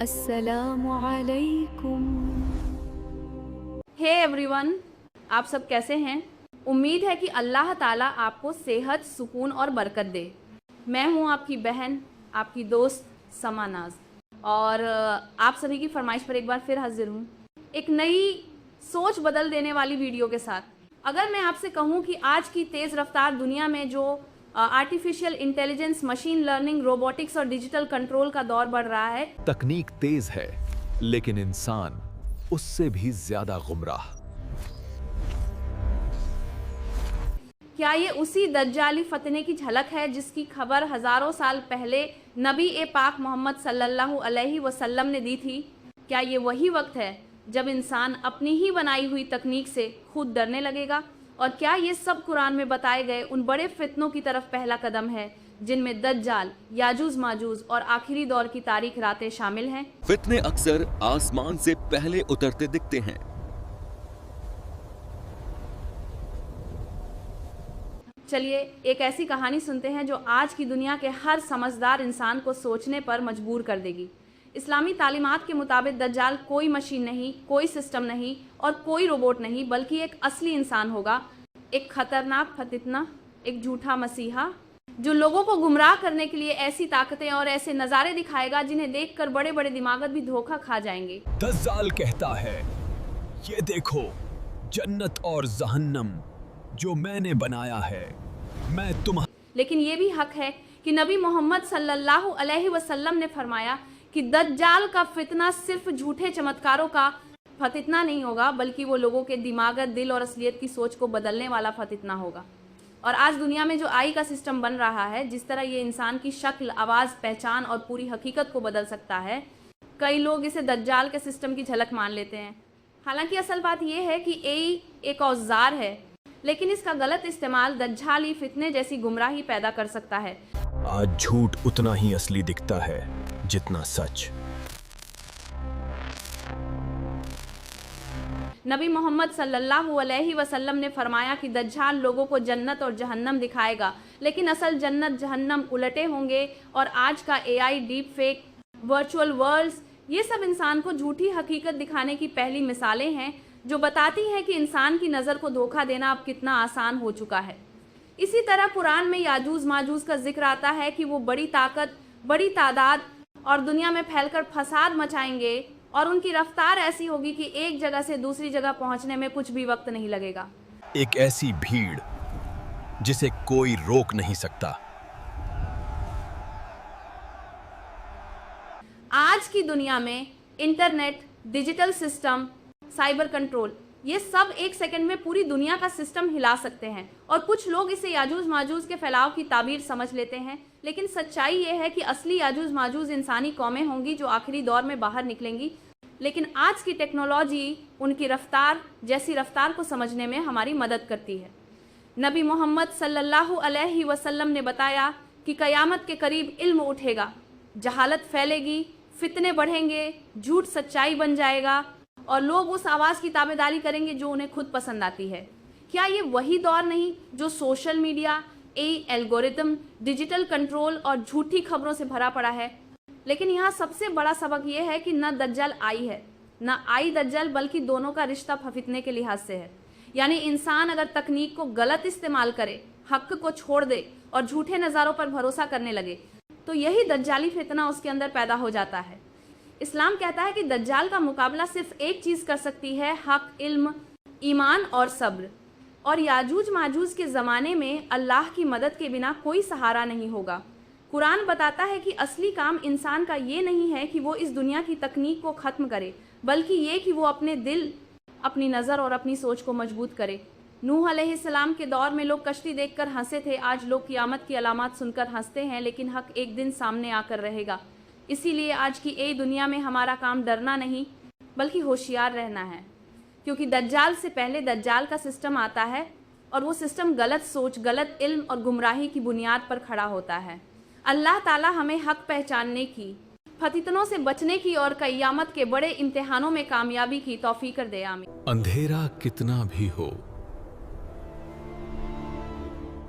अस्सलामु अलैकुम। Hey everyone, आप सब कैसे हैं? उम्मीद है कि अल्लाह ताला आपको सेहत, सुकून और बरकत दे। मैं हूं आपकी बहन, आपकी दोस्त समा नाज, और आप सभी की फरमाइश पर एक बार फिर हाजिर हूं एक नई सोच बदल देने वाली वीडियो के साथ। अगर मैं आपसे कहूं कि आज की तेज़ रफ्तार दुनिया में जो artificial intelligence, machine learning, robotics और डिजिटल कंट्रोल का दौर बढ़ रहा है, तकनीक तेज है लेकिन इंसान उससे भी ज्यादा गुमराह। क्या ये उसी दज्जाली फतने की झलक है जिसकी खबर हज़ारों साल पहले नबी ए पाक मोहम्मद सल्लल्लाहु अलैहि वसल्लम ने दी थी? क्या ये वही वक्त है जब इंसान अपनी ही बनाई हुई तकनीक से खुद डरने लगेगा? और क्या ये सब कुरान में बताए गए उन बड़े फितनों की तरफ पहला कदम है जिनमें दज्जाल, याजूज माजूज और आखिरी दौर की तारीख रातें शामिल हैं? फितने अक्सर आसमान से पहले उतरते दिखते हैं। चलिए एक ऐसी कहानी सुनते हैं जो आज की दुनिया के हर समझदार इंसान को सोचने पर मजबूर कर देगी। इस्लामी तालीमात के मुताबिक दज्जाल कोई मशीन नहीं, कोई सिस्टम नहीं और कोई रोबोट नहीं, बल्कि एक असली इंसान होगा, एक खतरनाक फतितना, एक झूठा मसीहा जो लोगों को गुमराह करने के लिए ऐसी ताकतें और ऐसे नज़ारे दिखाएगा जिन्हें देखकर बड़े बड़े दिमागत भी धोखा खा जाएंगे। दज्जाल कहता है, ये देखो जन्नत और जहन्नम जो मैंने बनाया है, मैं लेकिन ये भी हक है कि नबी मोहम्मद सल्लल्लाहु अलैहि वसल्लम ने फरमाया कि दज्जाल का फितना सिर्फ झूठे चमत्कारों का फतितना नहीं होगा, बल्कि वो लोगों के दिमागत, दिल और असलियत की सोच को बदलने वाला फतितना होगा। और आज दुनिया में जो आई का सिस्टम बन रहा है, जिस तरह ये इंसान की शक्ल, आवाज़, पहचान और पूरी हकीकत को बदल सकता है, कई लोग इसे दज्जाल के सिस्टम की झलक मान लेते हैं। हालांकि असल बात यह है कि एआई एक औजार है, लेकिन इसका गलत इस्तेमाल दज्जाली फितने जैसी गुमराही पैदा कर सकता है। आज झूठ उतना ही असली दिखता है जितना सच। नबी मोहम्मद सल्लल्लाहु अलैहि वसल्लम ने फरमाया कि दज्जाल लोगों को जन्नत और जहन्नम दिखाएगा, लेकिन असल जन्नत जहन्नम उलटे होंगे। और आज का AI, deep fake, virtual worlds, ये सब इंसान को झूठी हकीकत दिखाने की पहली मिसालें हैं जो बताती हैं कि इंसान की नज़र को धोखा देना अब कितना आसान हो चुका है। इसी तरह कुरान में याजूज माजूज का जिक्र आता है कि वो बड़ी ताकत, बड़ी तादाद और दुनिया में फैलकर फसाद मचाएंगे, और उनकी रफ्तार ऐसी होगी कि एक जगह से दूसरी जगह पहुंचने में कुछ भी वक्त नहीं लगेगा। एक ऐसी भीड़ जिसे कोई रोक नहीं सकता। आज की दुनिया में internet, digital system, cyber control, ये सब एक सेकंड में पूरी दुनिया का सिस्टम हिला सकते हैं। और कुछ लोग इसे याजूज माजूज के फैलाव की ताबीर समझ लेते हैं, लेकिन सच्चाई ये है कि असली याजूज माजूज इंसानी कौमें होंगी जो आखिरी दौर में बाहर निकलेंगी। लेकिन आज की टेक्नोलॉजी उनकी रफ्तार जैसी रफ्तार को समझने में हमारी मदद करती है। नबी मोहम्मद सल्लल्लाहु अलैहि वसल्लम ने बताया कि क़यामत के करीब इल्म उठेगा, जहालत फैलेगी, फितने बढ़ेंगे, झूठ सच्चाई बन जाएगा और लोग उस आवाज़ की ताबेदारी करेंगे जो उन्हें खुद पसंद आती है। क्या ये वही दौर नहीं जो social media, algorithm, digital control और झूठी खबरों से भरा पड़ा है? लेकिन यहाँ सबसे बड़ा सबक ये है कि न दज्जाल आई है, न आई दज्जाल, बल्कि दोनों का रिश्ता फफितने के लिहाज से है। यानी इंसान अगर तकनीक को गलत इस्तेमाल करे, हक को छोड़ दे और झूठे नज़ारों पर भरोसा करने लगे, तो यही दज्जाली फितना उसके अंदर पैदा हो जाता है। इस्लाम कहता है कि दज्जाल का मुकाबला सिर्फ एक चीज़ कर सकती है, हक, इल्म, ईमान और सब्र। और याजूज माजूज के ज़माने में अल्लाह की मदद के बिना कोई सहारा नहीं होगा। कुरान बताता है कि असली काम इंसान का ये नहीं है कि वो इस दुनिया की तकनीक को ख़त्म करे, बल्कि ये कि वो अपने दिल, अपनी नज़र और अपनी सोच को मजबूत करे। नूह अलैहिस्सलाम के दौर में लोग कश्ती देखकर हंसे थे, आज लोग क़यामत की अलामत सुनकर हंसते हैं, लेकिन हक एक दिन सामने आकर रहेगा। इसीलिए आज की ए दुनिया में हमारा काम डरना नहीं बल्कि होशियार रहना है, क्योंकि दज्जाल से पहले दज्जाल का सिस्टम आता है, और वो सिस्टम गलत सोच, गलत इल्म और गुमराही की बुनियाद पर खड़ा होता है। अल्लाह ताला हमें हक पहचानने की, फतितनों से बचने की और क़यामत के बड़े इम्तिहानों में कामयाबी की तौफीक कर दे, आमीन। अंधेरा कितना भी हो,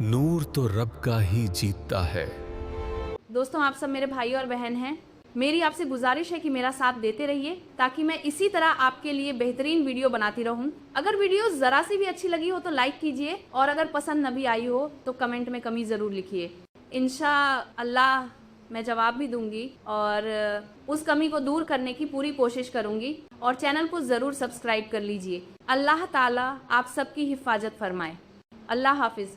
नूर तो रब का ही जीतता है। दोस्तों, आप सब मेरे भाई और बहन हैं। میری آپ سے گزارش ہے کہ میرا ساتھ دیتے رہیے تاکہ میں اسی طرح آپ کے لیے بہترین ویڈیو بناتی رہوں. اگر ویڈیو ذرا سی بھی اچھی لگی ہو تو لائک کیجئے اور اگر پسند نہ بھی آئی ہو تو کمنٹ میں کمی ضرور لکھیے. انشاءاللہ میں جواب بھی دوں گی اور اس کمی کو دور کرنے کی پوری کوشش کروں گی. اور چینل کو ضرور سبسکرائب کر لیجئے. اللہ تعالیٰ آپ سب کی حفاظت فرمائے. اللہ حافظ.